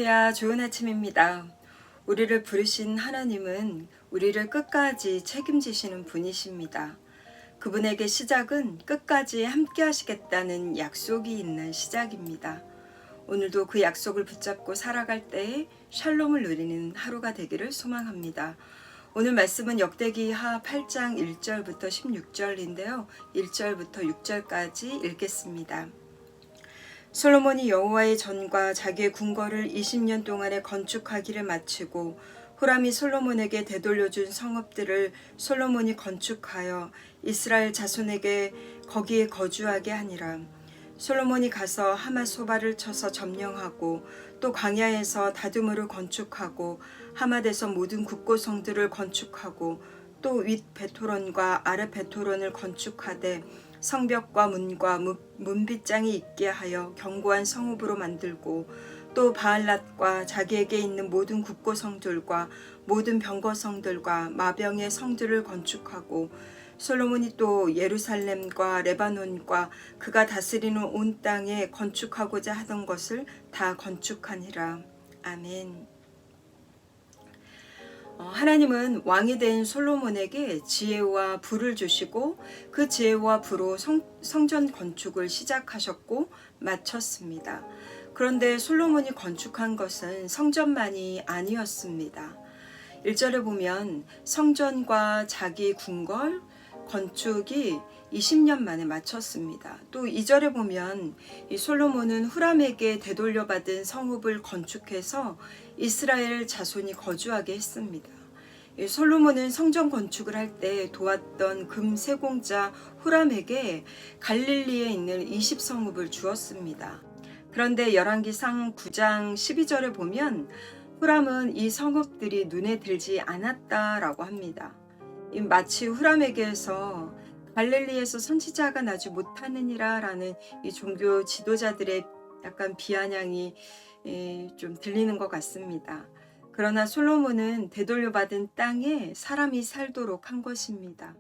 할렐루야, 좋은 아침입니다. 우리를 부르신 하나님은 우리를 끝까지 책임지시는 분이십니다. 그분에게 시작은 끝까지 함께 하시겠다는 약속이 있는 시작입니다. 오늘도 그 약속을 붙잡고 살아갈 때에 샬롬을 누리는 하루가 되기를 소망합니다. 오늘 말씀은 역대기하 8장 1절부터 16절인데요. 1절부터 6절까지 읽겠습니다. 솔로몬이 여호와의 전과 자기의 궁궐을 20년 동안에 건축하기를 마치고 후람이 솔로몬에게 되돌려준 성읍들을 솔로몬이 건축하여 이스라엘 자손에게 거기에 거주하게 하니라. 솔로몬이 가서 하맛소바를 쳐서 점령하고 또 광야에서 다두므를 건축하고 하맛에서 모든 국고성들을 건축하고 또 윗 베토론과 아랫 베토론을 건축하되 성벽과 문과 문빗장이 있게 하여 견고한 성읍으로 만들고 또 바알랏과 자기에게 있는 모든 국고성들과 모든 병거성들과 마병의 성들을 건축하고 솔로몬이 또 예루살렘과 레바논과 그가 다스리는 온 땅에 건축하고자 하던 것을 다 건축하니라. 아멘. 하나님은 왕이 된 솔로몬에게 지혜와 부를 주시고 그 지혜와 부로 성전 건축을 시작하셨고 마쳤습니다. 그런데 솔로몬이 건축한 것은 성전만이 아니었습니다. 1절에 보면 성전과 자기 궁궐 건축이 20년 만에 마쳤습니다. 또 2절에 보면 이 솔로몬은 후람에게 되돌려받은 성읍을 건축해서 이스라엘 자손이 거주하게 했습니다. 이 솔로몬은 성전 건축을 할 때 도왔던 금 세공자 후람에게 갈릴리에 있는 20성읍을 주었습니다. 그런데 열왕기상 9장 12절에 보면 후람은 이 성읍들이 눈에 들지 않았다라고 합니다. 마치 후람에게서 갈릴리에서 선지자가 나지 못하느니라 라는 이 종교 지도자들의 약간 비아냥이 좀 들리는 것 같습니다. 그러나 솔로몬은 되돌려받은 땅에 사람이 살도록 한 것입니다.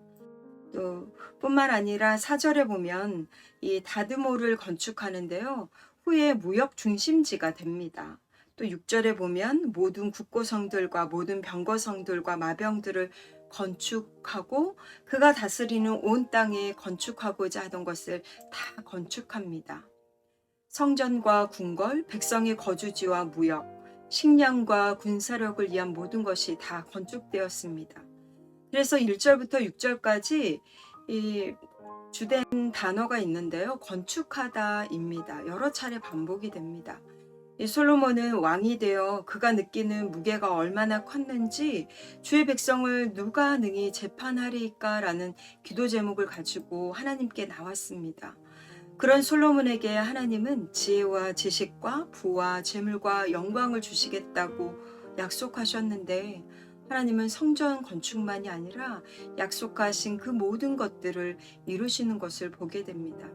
또 뿐만 아니라 4절에 보면 이 다드모를 건축하는데요. 후에 무역 중심지가 됩니다. 또 6절에 보면 모든 국고성들과 모든 병거성들과 마병들을 건축하고 그가 다스리는 온 땅에 건축하고자 하던 것을 다 건축합니다. 성전과 궁궐, 백성의 거주지와 무역, 식량과 군사력을 위한 모든 것이 다 건축되었습니다. 그래서 1절부터 6절까지 이 주된 단어가 있는데요. 건축하다입니다. 여러 차례 반복이 됩니다. 이 솔로몬은 왕이 되어 그가 느끼는 무게가 얼마나 컸는지 주의 백성을 누가 능히 재판하리까라는 기도 제목을 가지고 하나님께 나왔습니다. 그런 솔로몬에게 하나님은 지혜와 지식과 부와 재물과 영광을 주시겠다고 약속하셨는데 하나님은 성전 건축만이 아니라 약속하신 그 모든 것들을 이루시는 것을 보게 됩니다.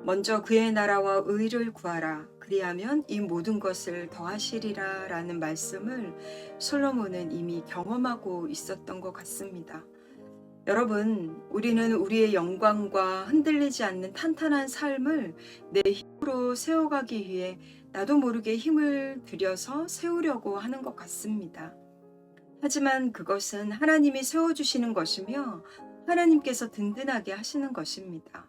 먼저 그의 나라와 의를 구하라. 그리하면 이 모든 것을 더하시리라 라는 말씀을 솔로몬은 이미 경험하고 있었던 것 같습니다. 여러분, 우리는 우리의 영광과 흔들리지 않는 탄탄한 삶을 내 힘으로 세워가기 위해 나도 모르게 힘을 들여서 세우려고 하는 것 같습니다. 하지만 그것은 하나님이 세워주시는 것이며 하나님께서 든든하게 하시는 것입니다.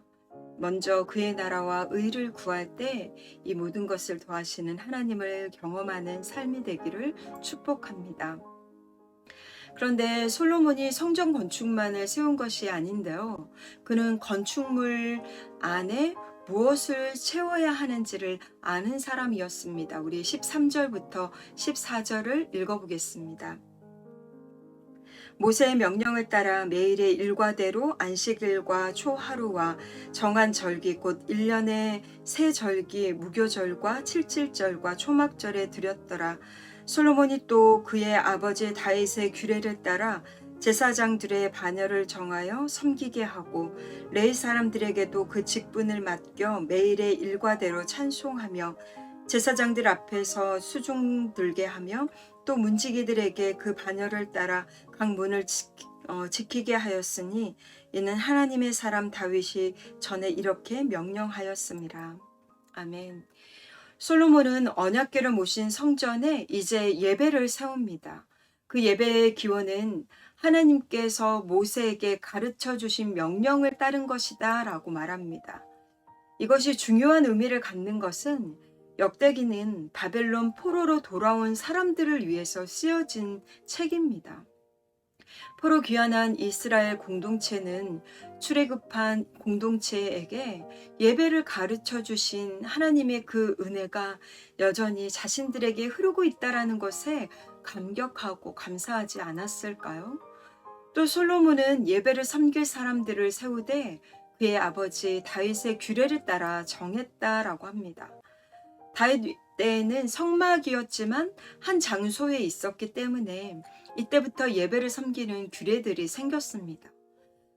먼저 그의 나라와 의를 구할 때 이 모든 것을 더하시는 하나님을 경험하는 삶이 되기를 축복합니다. 그런데 솔로몬이 성전 건축만을 세운 것이 아닌데요. 그는 건축물 안에 무엇을 채워야 하는지를 아는 사람이었습니다. 우리 13절부터 14절을 읽어보겠습니다. 모세의 명령을 따라 매일의 일과대로 안식일과 초하루와 정한 절기 곧 1년의 새 절기 무교절과 칠칠절과 초막절에 드렸더라. 솔로몬이 또 그의 아버지 다윗의 규례를 따라 제사장들의 반열을 정하여 섬기게 하고 레위 사람들에게도 그 직분을 맡겨 매일의 일과대로 찬송하며 제사장들 앞에서 수종 들게 하며 또 문지기들에게 그 반열을 따라 각 문을 지키게 하였으니 이는 하나님의 사람 다윗이 전에 이렇게 명령하였음이라. 아멘. 솔로몬은 언약궤를 모신 성전에 이제 예배를 세웁니다. 그 예배의 기원은 하나님께서 모세에게 가르쳐 주신 명령을 따른 것이다 라고 말합니다. 이것이 중요한 의미를 갖는 것은 역대기는 바벨론 포로로 돌아온 사람들을 위해서 쓰여진 책입니다. 포로 귀환한 이스라엘 공동체는 출애굽한 공동체에게 예배를 가르쳐 주신 하나님의 그 은혜가 여전히 자신들에게 흐르고 있다라는 것에 감격하고 감사하지 않았을까요? 또 솔로몬은 예배를 섬길 사람들을 세우되 그의 아버지 다윗의 규례를 따라 정했다라고 합니다. 다윗 때에는 성막이었지만 한 장소에 있었기 때문에 이때부터 예배를 섬기는 규례들이 생겼습니다.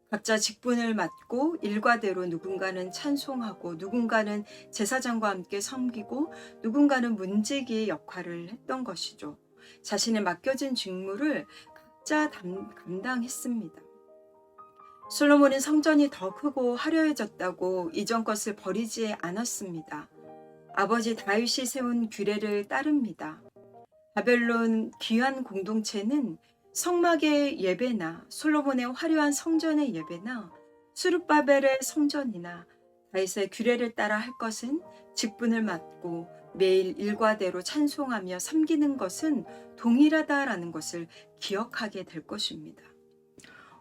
각자 직분을 맡고 일과대로 누군가는 찬송하고 누군가는 제사장과 함께 섬기고 누군가는 문지기 역할을 했던 것이죠. 자신의 맡겨진 직무를 각자 감당했습니다. 솔로몬은 성전이 더 크고 화려해졌다고 이전 것을 버리지 않았습니다. 아버지 다윗이 세운 규례를 따릅니다. 바벨론 귀한 공동체는 성막의 예배나 솔로몬의 화려한 성전의 예배나 수룹바벨의 성전이나 다윗의 규례를 따라 할 것은 직분을 맡고 매일 일과대로 찬송하며 섬기는 것은 동일하다라는 것을 기억하게 될 것입니다.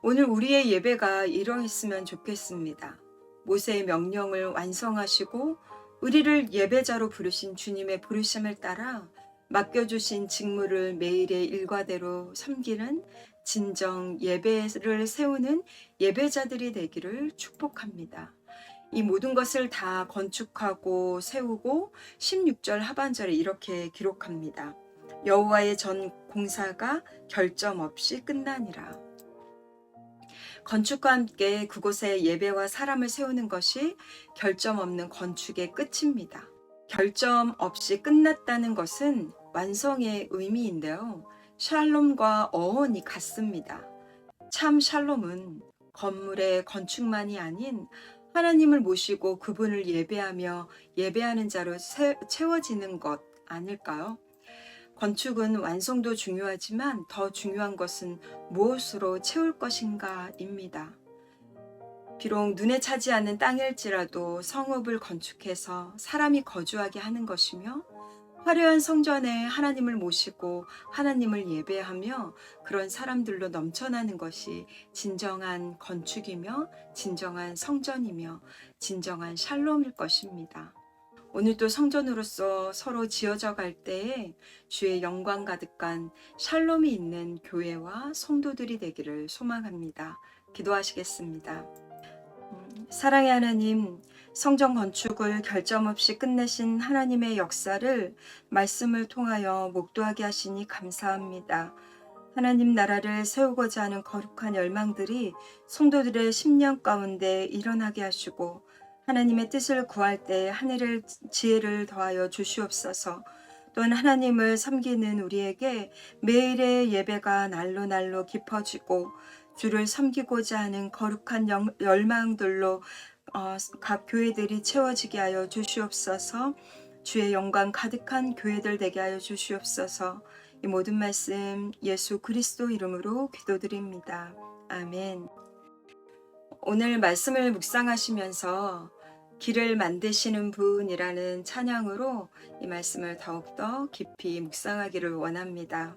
오늘 우리의 예배가 이러했으면 좋겠습니다. 모세의 명령을 완성하시고 우리를 예배자로 부르신 주님의 부르심을 따라 맡겨주신 직무를 매일의 일과대로 섬기는 진정 예배를 세우는 예배자들이 되기를 축복합니다. 이 모든 것을 다 건축하고 세우고 16절 하반절에 이렇게 기록합니다. 여호와의 전 공사가 결점 없이 끝나니라. 건축과 함께 그곳에 예배와 사람을 세우는 것이 결점 없는 건축의 끝입니다. 결점 없이 끝났다는 것은 완성의 의미인데요. 샬롬과 어원이 같습니다. 참 샬롬은 건물의 건축만이 아닌 하나님을 모시고 그분을 예배하며 예배하는 자로 채워지는 것 아닐까요? 건축은 완성도 중요하지만 더 중요한 것은 무엇으로 채울 것인가입니다. 비록 눈에 차지 않는 땅일지라도 성읍을 건축해서 사람이 거주하게 하는 것이며 화려한 성전에 하나님을 모시고 하나님을 예배하며 그런 사람들로 넘쳐나는 것이 진정한 건축이며 진정한 성전이며 진정한 샬롬일 것입니다. 오늘도 성전으로서 서로 지어져 갈 때에 주의 영광 가득한 샬롬이 있는 교회와 성도들이 되기를 소망합니다. 기도하시겠습니다. 사랑의 하나님, 성전 건축을 결점 없이 끝내신 하나님의 역사를 말씀을 통하여 목도하게 하시니 감사합니다. 하나님 나라를 세우고자 하는 거룩한 열망들이 성도들의 심령 가운데 일어나게 하시고 하나님의 뜻을 구할 때 하늘의 지혜를 더하여 주시옵소서. 또한 하나님을 섬기는 우리에게 매일의 예배가 날로 날로 깊어지고 주를 섬기고자 하는 거룩한 열망들로 각 교회들이 채워지게 하여 주시옵소서. 주의 영광 가득한 교회들 되게 하여 주시옵소서. 이 모든 말씀 예수 그리스도 이름으로 기도드립니다. 아멘. 오늘 말씀을 묵상하시면서 길을 만드시는 분이라는 찬양으로 이 말씀을 더욱더 깊이 묵상하기를 원합니다.